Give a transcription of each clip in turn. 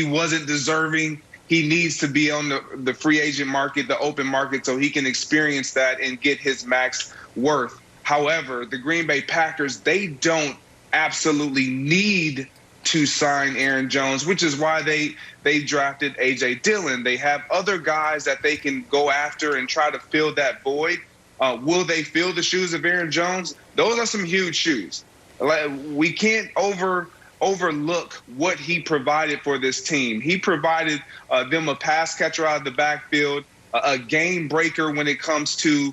wasn't deserving. He needs to be on the free agent market, the open market, so he can experience that and get his max worth. However, the Green Bay Packers, they don't absolutely need to sign Aaron Jones, which is why they drafted A.J. Dillon. They have other guys that they can go after and try to fill that void. Will they fill the shoes of Aaron Jones? Those are some huge shoes. We can't overlook what he provided for this team. He provided them a pass catcher out of the backfield, a game breaker when it comes to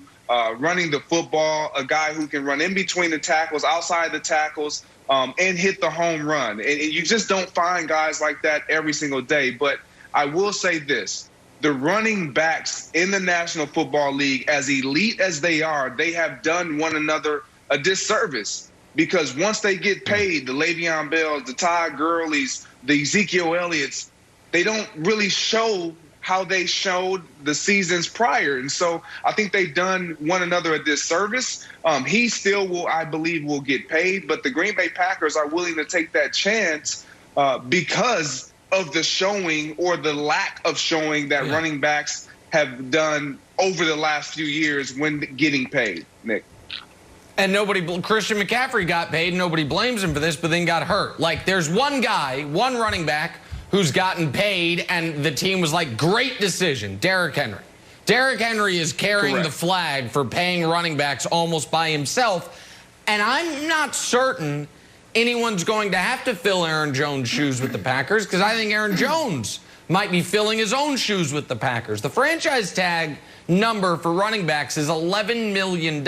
running the football, a guy who can run in between the tackles, outside the tackles, and hit the home run. And you just don't find guys like that every single day. But I will say this. The running backs in the National Football League, as elite as they are, they have done one another a disservice. Because once they get paid, the Le'Veon Bells, the Todd Gurleys, the Ezekiel Elliott's, they don't really show how they showed the seasons prior. And so I think they've done one another a disservice. He still will, I believe, will get paid. But the Green Bay Packers are willing to take that chance because of the showing or the lack of showing that running backs have done over the last few years when getting paid, Nick. And Christian McCaffrey got paid. Nobody blames him for this, but then got hurt. Like, there's one guy, one running back, who's gotten paid, and the team was like, great decision, Derrick Henry. Derrick Henry is carrying the flag for paying running backs almost by himself. And I'm not certain anyone's going to have to fill Aaron Jones' shoes with the Packers, because I think Aaron Jones might be filling his own shoes with the Packers. The franchise tag number for running backs is $11 million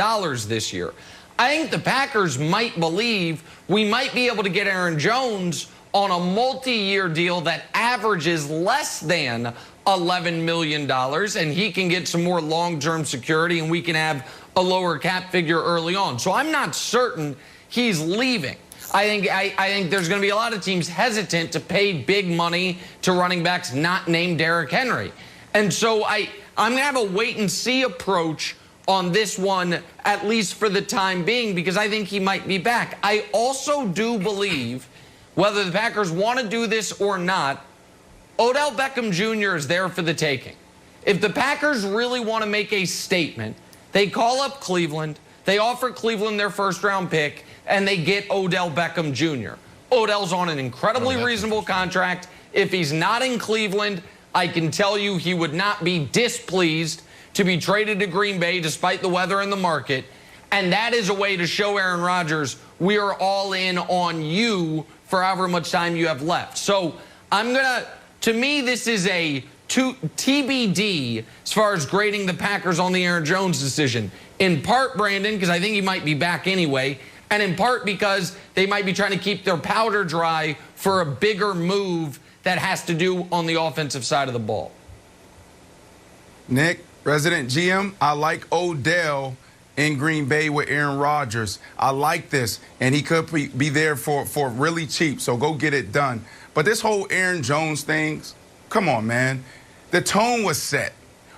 this year. I think the Packers might believe we might be able to get Aaron Jones on a multi-year deal that averages less than $11 million, and he can get some more long-term security, and we can have a lower cap figure early on. So I'm not certain he's leaving. I think there's going to be a lot of teams hesitant to pay big money to running backs not named Derrick Henry. And so I'm going to have a wait-and-see approach on this one, at least for the time being, because I think he might be back. I also do believe, whether the Packers want to do this or not, Odell Beckham Jr. is there for the taking. If the Packers really want to make a statement, they call up Cleveland, they offer Cleveland their first-round pick, and they get Odell Beckham Jr. Odell's on an incredibly reasonable contract. If he's not in Cleveland, I can tell you he would not be displeased to be traded to Green Bay despite the weather and the market. And that is a way to show Aaron Rodgers, we are all in on you for however much time you have left. So to me, this is a TBD as far as grading the Packers on the Aaron Jones decision. In part, Brandon, because I think he might be back anyway, and in part because they might be trying to keep their powder dry for a bigger move that has to do on the offensive side of the ball. Nick, resident GM, I like Odell in Green Bay with Aaron Rodgers. I like this, and he could be there for really cheap, so go get it done. But this whole Aaron Jones thing, come on, man. The tone was set.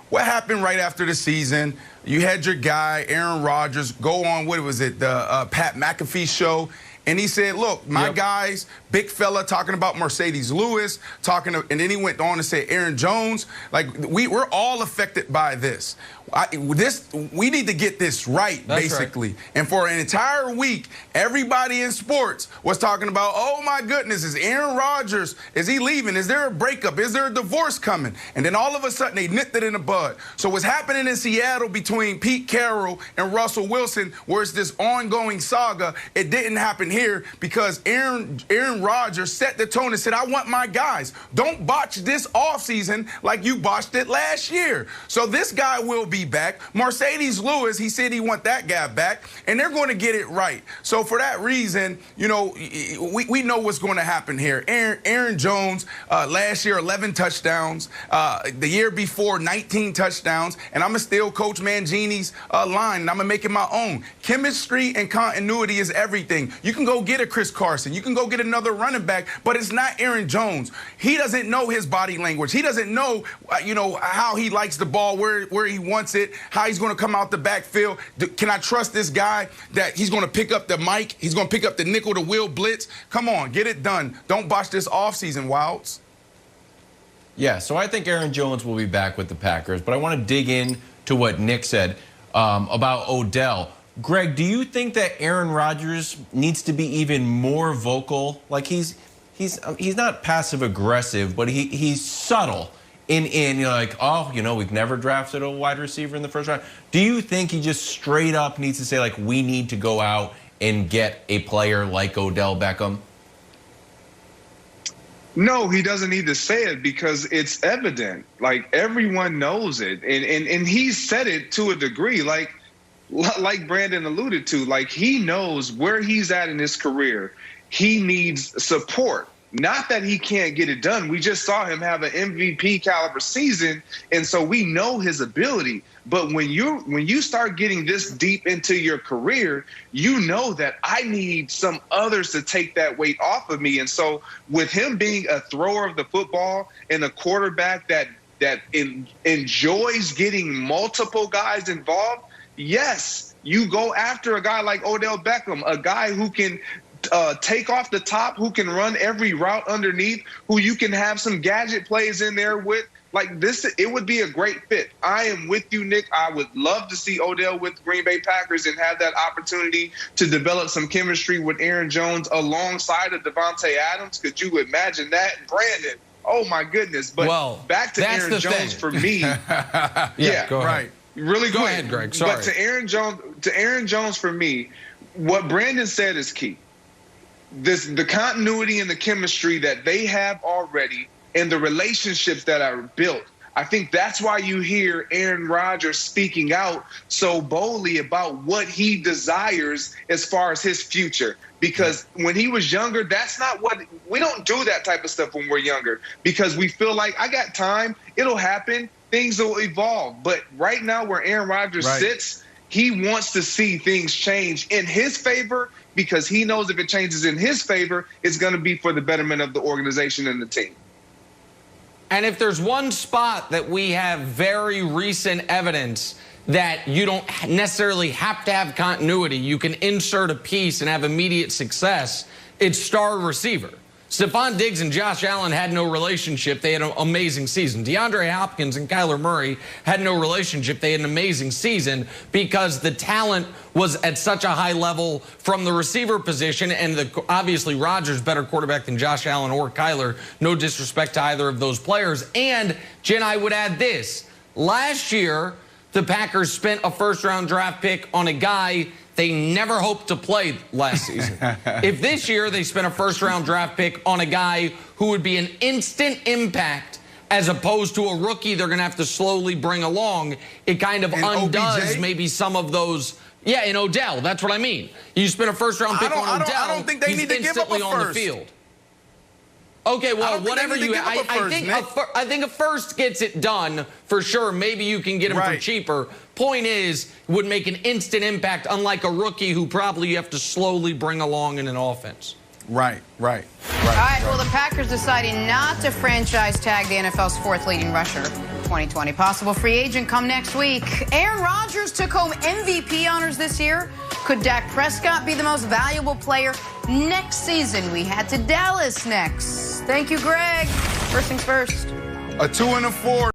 What happened right after the season? You had your guy, Aaron Rodgers, go on, what was it, the Pat McAfee show, and he said, look, my guys, big fella talking about Mercedes Lewis, and then he went on to say Aaron Jones. Like, we're all affected by this. We need to get this right, basically. Right. And for an entire week, everybody in sports was talking about, oh, my goodness, is Aaron Rodgers, is he leaving? Is there a breakup? Is there a divorce coming? And then all of a sudden, they nipped it in the bud. So what's happening in Seattle between Pete Carroll and Russell Wilson, where it's this ongoing saga, it didn't happen here because Aaron Rodgers set the tone and said, I want my guys. Don't botch this offseason like you botched it last year. So this guy will be back. Mercedes Lewis, he said he want that guy back, and they're going to get it right. So for that reason, you know, we know what's going to happen here. Aaron Jones, last year, 11 touchdowns. The year before, 19 touchdowns. And I'm going to steal Coach Mangini's line, and I'm going to make it my own. Chemistry and continuity is everything. You can go get a Chris Carson. You can go get another running back, but it's not Aaron Jones. He doesn't know his body language. He doesn't know, how he likes the ball, where he wants it, how he's going to come out the backfield. Can I trust this guy that he's going to pick up the mic? He's going to pick up the nickel to wheel blitz? Come on, get it done. Don't botch this offseason, Wilds. Yeah, so I think Aaron Jones will be back with the Packers, but I want to dig in to what Nick said about Odell. Greg, do you think that Aaron Rodgers needs to be even more vocal? Like he's not passive aggressive, but he's subtle in like, oh, we've never drafted a wide receiver in the first round. Do you think he just straight up needs to say, like, we need to go out and get a player like Odell Beckham? No, he doesn't need to say it because it's evident. Like, everyone knows it. And he said it to a degree, like Brandon alluded to. Like, he knows where he's at in his career. He needs support. Not that he can't get it done. We just saw him have an MVP caliber season, and so we know his ability. But when you start getting this deep into your career, you know that I need some others to take that weight off of me. And so with him being a thrower of the football and a quarterback that enjoys getting multiple guys involved, yes, you go after a guy like Odell Beckham, a guy who can take off the top, who can run every route underneath, who you can have some gadget plays in there with. Like this, it would be a great fit. I am with you, Nick. I would love to see Odell with Green Bay Packers and have that opportunity to develop some chemistry with Aaron Jones alongside of Devontae Adams. Could you imagine that? Brandon, oh my goodness. But back to Aaron Jones for me. Yeah, go ahead. Right. Really go ahead, Greg. Sorry. But to Aaron Jones for me, what Brandon said is key. The continuity and the chemistry that they have already and the relationships that are built. I think that's why you hear Aaron Rodgers speaking out so boldly about what he desires as far as his future. Because when he was younger, that's not what we don't do that type of stuff when we're younger, because we feel like I got time, it'll happen, things will evolve. But right now where Aaron Rodgers sits, he wants to see things change in his favor, because he knows if it changes in his favor, it's going to be for the betterment of the organization and the team. And if there's one spot that we have very recent evidence that you don't necessarily have to have continuity, you can insert a piece and have immediate success, it's star receiver. Stephon Diggs and Josh Allen had no relationship. They had an amazing season. DeAndre Hopkins and Kyler Murray had no relationship. They had an amazing season because the talent was at such a high level from the receiver position, and obviously Rodgers better quarterback than Josh Allen or Kyler. No disrespect to either of those players. And, Jen, I would add this. Last year, the Packers spent a first-round draft pick on a guy they never hoped to play last season. If this year they spent a first-round draft pick on a guy who would be an instant impact as opposed to a rookie they're going to have to slowly bring along, it kind of undoes maybe some of those. Yeah, in Odell, that's what I mean. You spent a first-round pick on Odell, I don't think they need to give up a on the field. Okay, well, whatever you. I think a first gets it done for sure. Maybe you can get him for cheaper. Point is, would make an instant impact, unlike a rookie who probably you have to slowly bring along in an offense. Right. All right, well, the Packers deciding not to franchise tag the NFL's fourth leading rusher 2020. Possible free agent come next week. Aaron Rodgers took home MVP honors this year. Could Dak Prescott be the most valuable player next season? We head to Dallas next. Thank you, Greg. First things first. A 2 and a 4.